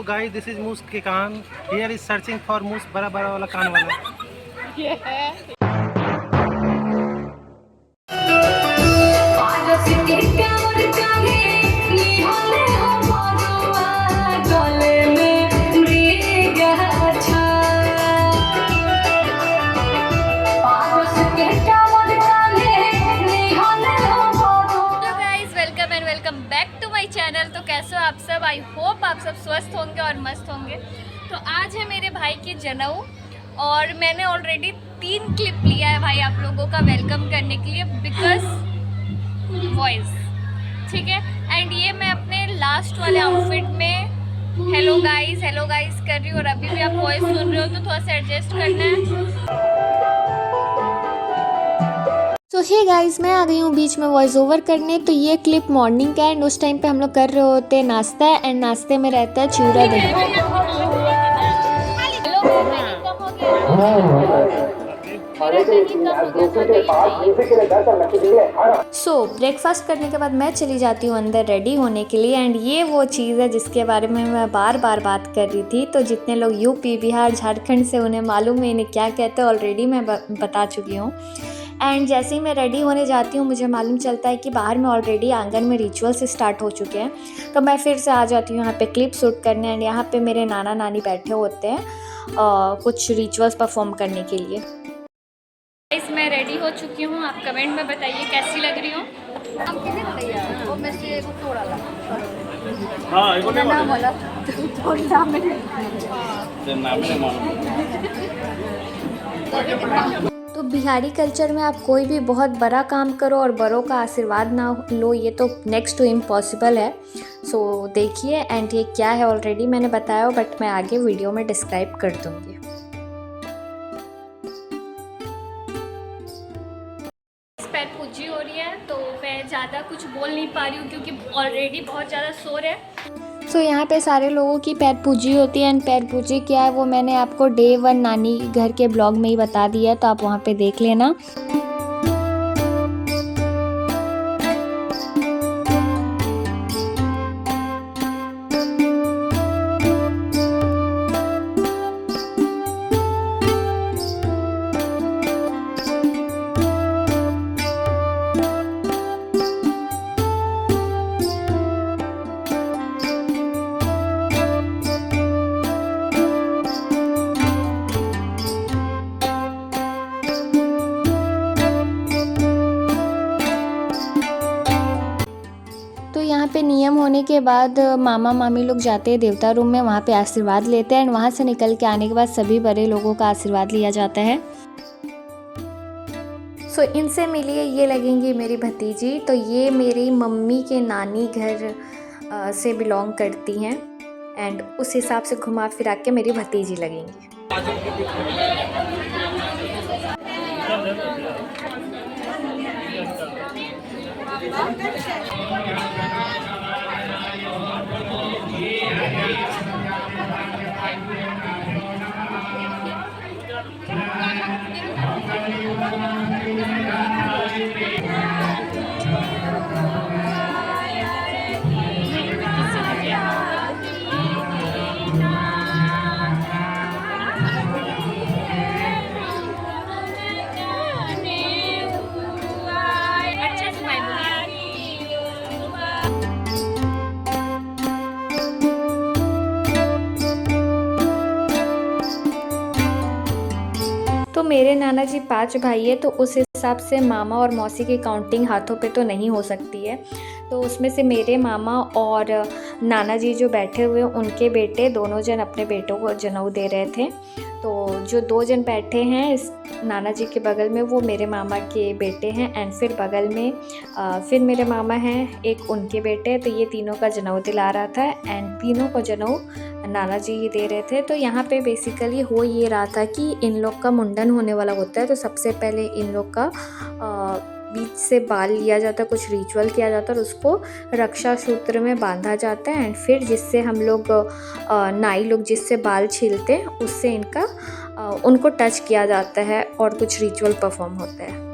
Hello guys, this is मूस के कान। Here is searching for मूस, बड़ा बड़ा वाला कान वाला। चैनल। तो कैसे हो आप सब? आई होप आप सब स्वस्थ होंगे और मस्त होंगे। तो आज है मेरे भाई की जनेऊ और मैंने ऑलरेडी 3 क्लिप लिया है भाई आप लोगों का वेलकम करने के लिए, बिकॉज वॉइस ठीक है। एंड ये मैं अपने लास्ट वाले आउटफिट में हेलो गाइस कर रही हूँ और अभी भी आप वॉइस सुन रहे हो तो थोड़ा सा एडजस्ट करना है। तो हे गाइस, मैं आ गई हूँ बीच में वॉइस ओवर करने। तो ये क्लिप मॉर्निंग का है एंड उस टाइम पे हम लोग कर रहे होते हैं नाश्ता एंड नाश्ते में रहता है चूरा दही। ब्रेकफास्ट करने के बाद मैं चली जाती हूँ अंदर रेडी होने के लिए। एंड ये वो चीज़ है जिसके बारे में मैं बार बार बात कर रही थी। तो जितने लोग यूपी बिहार झारखंड से उन्हें मालूम है इन्हें क्या कहते हैं, ऑलरेडी मैं बता चुकी हूँ। एंड जैसे ही मैं रेडी होने जाती हूँ मुझे मालूम चलता है कि बाहर में ऑलरेडी आंगन में रिचुअल्स स्टार्ट हो चुके हैं। तो मैं फिर से आ जाती हूँ यहाँ पे क्लिप शूट करने। एंड यहाँ पे मेरे नाना नानी बैठे होते हैं कुछ रिचुअल्स परफॉर्म करने के लिए। मैं रेडी हो चुकी हूँ, आप कमेंट में बताइए कैसी लग रही हूँ। तो बिहारी कल्चर में आप कोई भी बहुत बड़ा काम करो और बड़ों का आशीर्वाद ना लो, ये तो नेक्स्ट टू इम्पॉसिबल है। सो देखिए। एंड ये क्या है ऑलरेडी मैंने बताया, बट मैं आगे वीडियो में डिस्क्राइब कर दूँगी। पैर पूजी हो रही है तो मैं ज़्यादा कुछ बोल नहीं पा रही हूँ क्योंकि ऑलरेडी बहुत ज़्यादा शोर है। तो यहाँ पे सारे लोगों की पैर पूजी होती है। एंड पैर पूजी क्या है वो मैंने आपको डे 1 नानी घर के ब्लॉग में ही बता दिया है, तो आप वहाँ पे देख लेना। यहाँ पे नियम होने के बाद मामा मामी लोग जाते हैं देवता रूम में, वहाँ पे आशीर्वाद लेते हैं। एंड वहाँ से निकल के आने के बाद सभी बड़े लोगों का आशीर्वाद लिया जाता है। सो इनसे मिलिए, ये लगेंगी मेरी भतीजी। तो ये मेरी मम्मी के नानी घर से बिलोंग करती हैं एंड उस हिसाब से घुमा फिरा के मेरी भतीजी लगेंगी। तो मेरे नाना जी 5 भाई है, तो उस हिसाब से मामा और मौसी की काउंटिंग हाथों पे तो नहीं हो सकती है। तो उसमें से मेरे मामा और नाना जी जो बैठे हुए उनके बेटे दोनों जन अपने बेटों को जनेऊ दे रहे थे। तो जो 2 जन बैठे हैं इस नाना जी के बगल में वो मेरे मामा के बेटे हैं। एंड फिर बगल में फिर मेरे मामा हैं, एक उनके बेटे। तो ये तीनों का जनेऊ दिला रहा था एंड तीनों को जनेऊ नाना जी ही दे रहे थे। तो यहाँ पे बेसिकली हो ये रहा था कि इन लोग का मुंडन होने वाला होता है। तो सबसे पहले इन लोग का बीच से बाल लिया जाता है, कुछ रिचुअल किया जाता है और उसको रक्षा सूत्र में बांधा जाता है। एंड फिर जिससे हम लोग नाई लोग जिससे बाल छीलते हैं उससे इनका उनको टच किया जाता है और कुछ रिचुअल परफॉर्म होता है।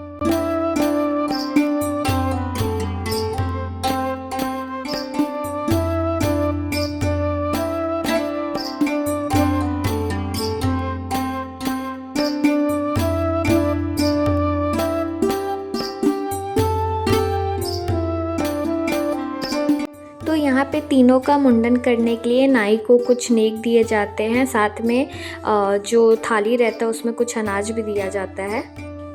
यहाँ पे तीनों का मुंडन करने के लिए नाई को कुछ नेक दिए जाते हैं, साथ में जो थाली रहता है उसमें कुछ अनाज भी दिया जाता है।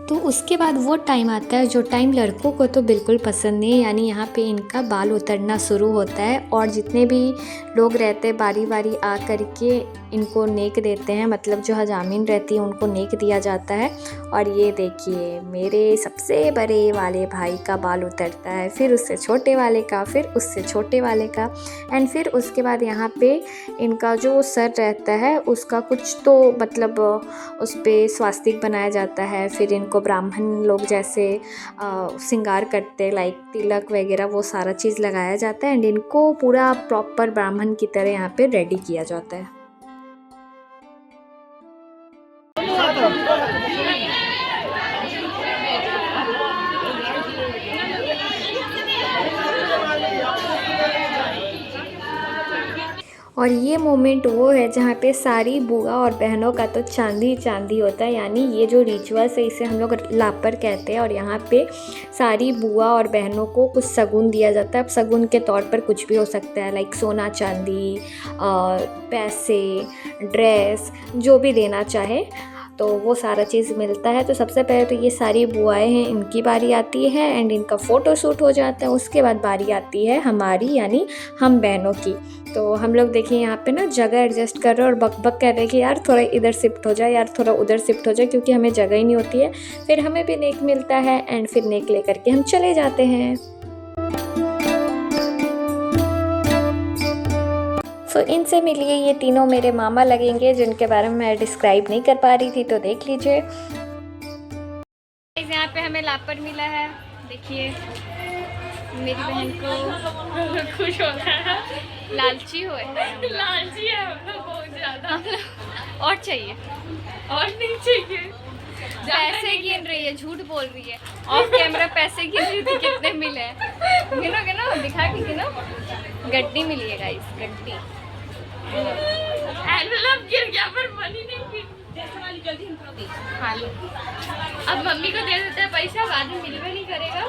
तो उसके बाद वो टाइम आता है जो टाइम लड़कों को तो बिल्कुल पसंद नहीं है, यानी यहाँ पे इनका बाल उतरना शुरू होता है और जितने भी लोग रहते हैं बारी बारी आ करके इनको नेक देते हैं, मतलब जो हजामीन रहती है उनको नेक दिया जाता है। और ये देखिए मेरे सबसे बड़े वाले भाई का बाल उतरता है, फिर उससे छोटे वाले का, फिर उससे छोटे वाले का, एंड फिर उसके बाद यहाँ पे इनका जो सर रहता है उसका कुछ तो मतलब उस पर स्वास्तिक बनाया जाता है। फिर इनको ब्राह्मण लोग जैसे श्रृंगार करते, लाइक तिलक वगैरह वो सारा चीज़ लगाया जाता है एंड इनको पूरा प्रॉपर ब्राह्मण की तरह यहाँ पे रेडी किया जाता है। और ये मोमेंट वो है जहाँ पे सारी बुआ और बहनों का तो चांदी चांदी होता है, यानी ये जो रिचुअल्स है इसे हम लोग लापर कहते हैं। और यहाँ पे सारी बुआ और बहनों को कुछ शगुन दिया जाता है। अब शगुन के तौर पर कुछ भी हो सकता है, लाइक सोना चांदी, पैसे, ड्रेस, जो भी देना चाहे तो वो सारा चीज़ मिलता है। तो सबसे पहले तो ये सारी बुआएं हैं, इनकी बारी आती है एंड इनका फ़ोटो शूट हो जाता है। उसके बाद बारी आती है हमारी, यानी हम बहनों की। तो हम लोग देखिए यहाँ पे ना जगह एडजस्ट कर रहे हैं और बक बक कर रहे हैं कि यार थोड़ा इधर शिफ्ट हो जाए, यार थोड़ा उधर शिफ्ट हो जाए, क्योंकि हमें जगह ही नहीं होती है। फिर हमें भी नेक मिलता है एंड फिर नेक ले करके हम चले जाते हैं। सो इनसे मिलिए, ये तीनों मेरे मामा लगेंगे जिनके बारे में मैं डिस्क्राइब नहीं कर पा रही थी, तो देख लीजिए। यहाँ पे हमें लापर मिला है, देखिए मेरी बहन को खुश हो रहा है, लालची हो लालची है हम लोग बहुत ज़्यादा। और चाहिए और नहीं चाहिए, पैसे गिन रही है, झूठ बोल रही है, ऑफ कैमरा पैसे गिन रही थी कितने मिले, गिनो गिनो दिखा के गिनो। गड्डी मिली है गाइस, गड्डी। एनवेलप गिर गया पर मनी नहीं गिर। हाँ लो, अब मम्मी को दे देते हैं पैसा, बाद में मिलवे नहीं करेगा।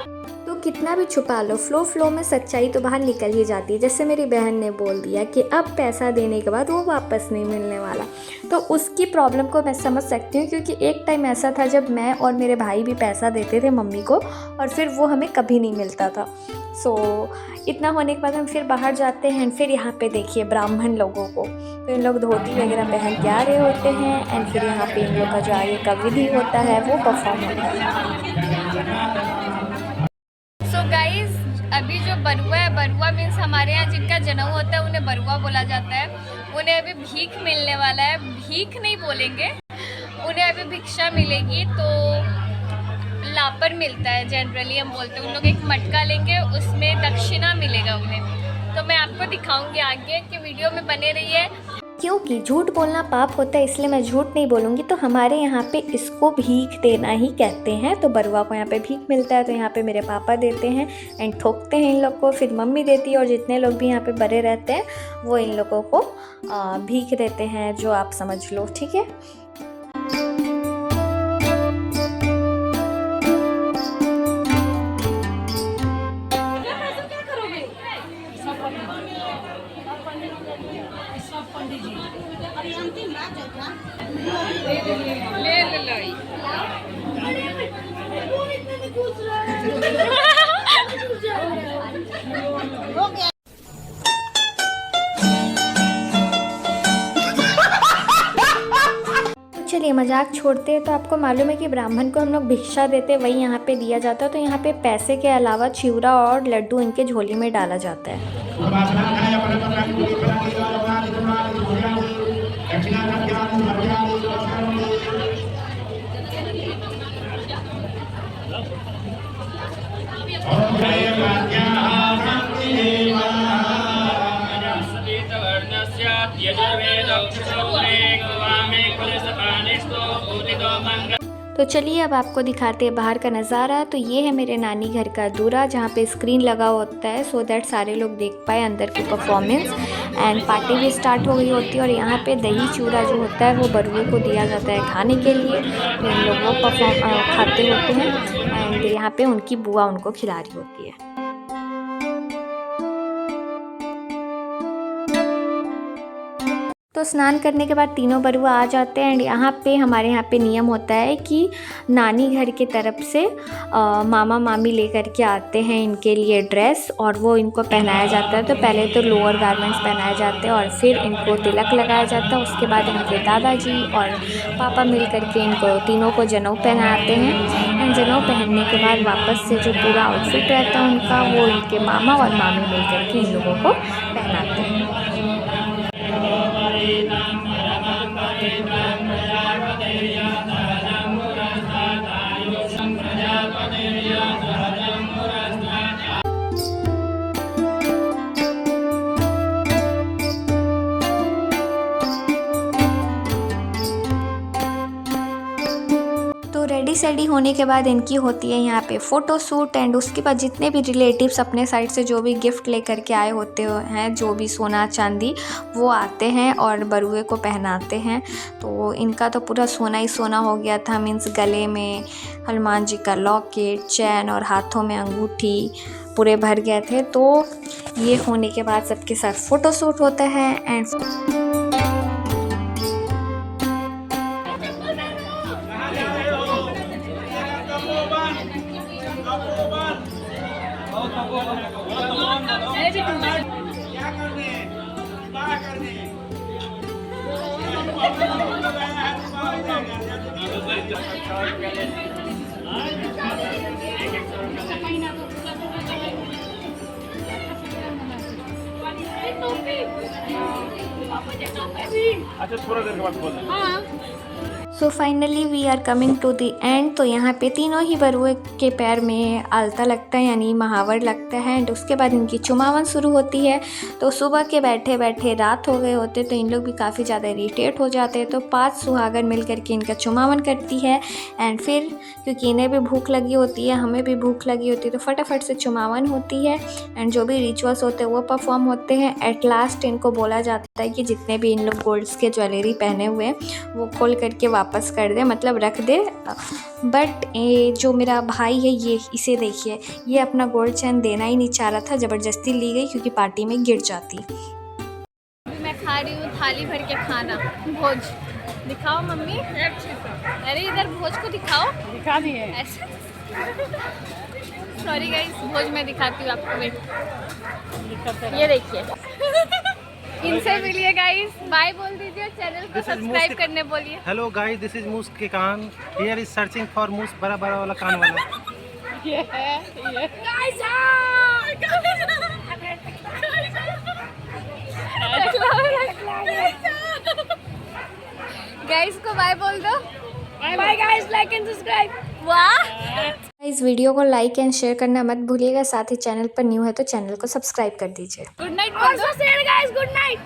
तो कितना भी छुपा लो, फ्लो में सच्चाई तो बाहर निकल ही जाती है। जैसे मेरी बहन ने बोल दिया कि अब पैसा देने के बाद वो वापस नहीं मिलने वाला, तो उसकी प्रॉब्लम को मैं समझ सकती हूँ, क्योंकि एक टाइम ऐसा था जब मैं और मेरे भाई भी पैसा देते थे मम्मी को और फिर वो हमें कभी नहीं मिलता था। सो इतना होने के बाद हम फिर बाहर जाते हैं, फिर यहाँ पे देखिए ब्राह्मण लोगों को, तो इन लोग धोती वगैरह पहन के आ रहे होते हैं एंड फिर यहाँ पे इन लोग का जो आगे का विधि होता है वो परफॉर्म होता है। सो गाइज अभी जो बरुआ है, बरुआ मीन्स हमारे यहाँ जिनका जनेऊ होता है उन्हें बरुआ बोला जाता है। उन्हें अभी भीख मिलने वाला है, भीख नहीं बोलेंगे, उन्हें अभी भिक्षा मिलेगी। तो लापर मिलता है जनरली हम बोलते हैं, उन लोग एक मटका लेंगे, उसमें दक्षिणा मिलेगा उन्हें। तो मैं आपको दिखाऊंगी आगे कि वीडियो में बने रहिए। क्योंकि झूठ बोलना पाप होता है, इसलिए मैं झूठ नहीं बोलूँगी। तो हमारे यहाँ पे इसको भीख देना ही कहते हैं। तो बरुआ को यहाँ पे भीख मिलता है, तो यहाँ पे मेरे पापा देते हैं एंड ठोकते हैं इन लोग को, फिर मम्मी देती है और जितने लोग भी यहाँ पे बड़े रहते हैं वो इन लोगों को भीख देते हैं, जो आप समझ लो, ठीक है। चलिए मजाक छोड़ते हैं। तो आपको मालूम है कि ब्राह्मण को हम लोग भिक्षा देते, वही यहाँ पे दिया जाता है। तो यहाँ पे पैसे के अलावा चिवड़ा और लड्डू इनके झोली में डाला जाता है। तो चलिए अब आपको दिखाते हैं बाहर का नज़ारा। तो ये है मेरे नानी घर का दूरा, जहाँ पे स्क्रीन लगा होता है सो दैट सारे लोग देख पाए अंदर की परफॉर्मेंस। एंड पार्टी भी स्टार्ट हो गई होती है और यहाँ पे दही चूड़ा जो होता है वो बरुए को दिया जाता है खाने के लिए। तो इन लोग वो खाते होते हैं एंड यहाँ पे उनकी बुआ उनको खिला रही होती है। स्नान करने के बाद तीनों बरुआ आ जाते हैं एंड हमारे यहाँ पे नियम होता है कि नानी घर की तरफ से मामा मामी लेकर के आते हैं इनके लिए ड्रेस और वो इनको पहनाया जाता है। तो पहले तो लोअर गारमेंट्स पहनाए जाते हैं और फिर इनको तिलक लगाया जाता है। उसके बाद इनके दादाजी और पापा मिल करके इनको तीनों को जनेऊ पहनाते हैं एंड जनेऊ पहनने के बाद वापस से जो पूरा आउटफिट रहता है उनका वो इनके मामा और मामी मिल करके इन लोगों को पहनाते हैं। तो रेडी सेडी होने के बाद इनकी होती है यहाँ पे फ़ोटो शूट एंड उसके बाद जितने भी रिलेटिव्स अपने साइड से जो भी गिफ्ट लेकर के आए होते हैं, जो भी सोना चांदी, वो आते हैं और बरुए को पहनाते हैं। तो इनका तो पूरा सोना ही सोना हो गया था, मीन्स गले में हनुमान जी का लॉकेट, चैन और हाथों में अंगूठी पूरे भर गए थे। तो ये होने के बाद सबके साथ फ़ोटो शूट होता है एंड अच्छा थोड़ा देर के बाद बोल। So finally we are coming to the end. तो यहाँ पे तीनों ही बरुए के पैर में आलता लगता है यानी महावर लगता है एंड उसके बाद इनकी चुमावन शुरू होती है। तो सुबह के बैठे बैठे रात हो गए होते तो इन लोग भी काफ़ी ज़्यादा इरिटेट हो जाते हैं। तो 5 सुहागन मिल करके इनका चुमावन करती है एंड फिर क्योंकि इन्हें भी भूख लगी होती है, हमें भी भूख लगी होती है, तो फटाफट से चुमावन होती है एंड जो भी रिचुअल्स होते हैं वो परफॉर्म होते हैं। एट लास्ट इनको बोला जाता है कि जितने भी इन लोग गोल्ड्स के ज्वेलरी पहने हुए हैं वो खोल करके वापस कर दे, मतलब रख दे। बट ये जो मेरा भाई है ये इसे देखिए, ये अपना गोल्ड चैन देना ही नहीं चाह रहा था, ज़बरदस्ती ली गई क्योंकि पार्टी में गिर जाती। मैं खा रही हूँ थाली भर के खाना, भोज दिखाओ मम्मी। अरे इधर भोज को दिखाओ, दिखा दिए ऐसे। सॉरी गाइस, भोज में दिखाती हूँ आपको, वेट। ये देखिए इनसे मिलिए गाइस, बाय बोल दीजिए, चैनल को सब्सक्राइब करने बोलिए। हेलो गाइस, दिस इज मूस के कान। हियर इज सर्चिंग फॉर मूस, बड़ा बड़ा वाला कान वाला। ये है ये गाइस गाइस को बाय बोल दो। Bye guys, like and subscribe. वाह, इस वीडियो को लाइक एंड शेयर करना मत भूलिएगा। साथ ही चैनल पर न्यू है तो चैनल को सब्सक्राइब कर दीजिए। गुड नाइट बोल दो। Guys good night.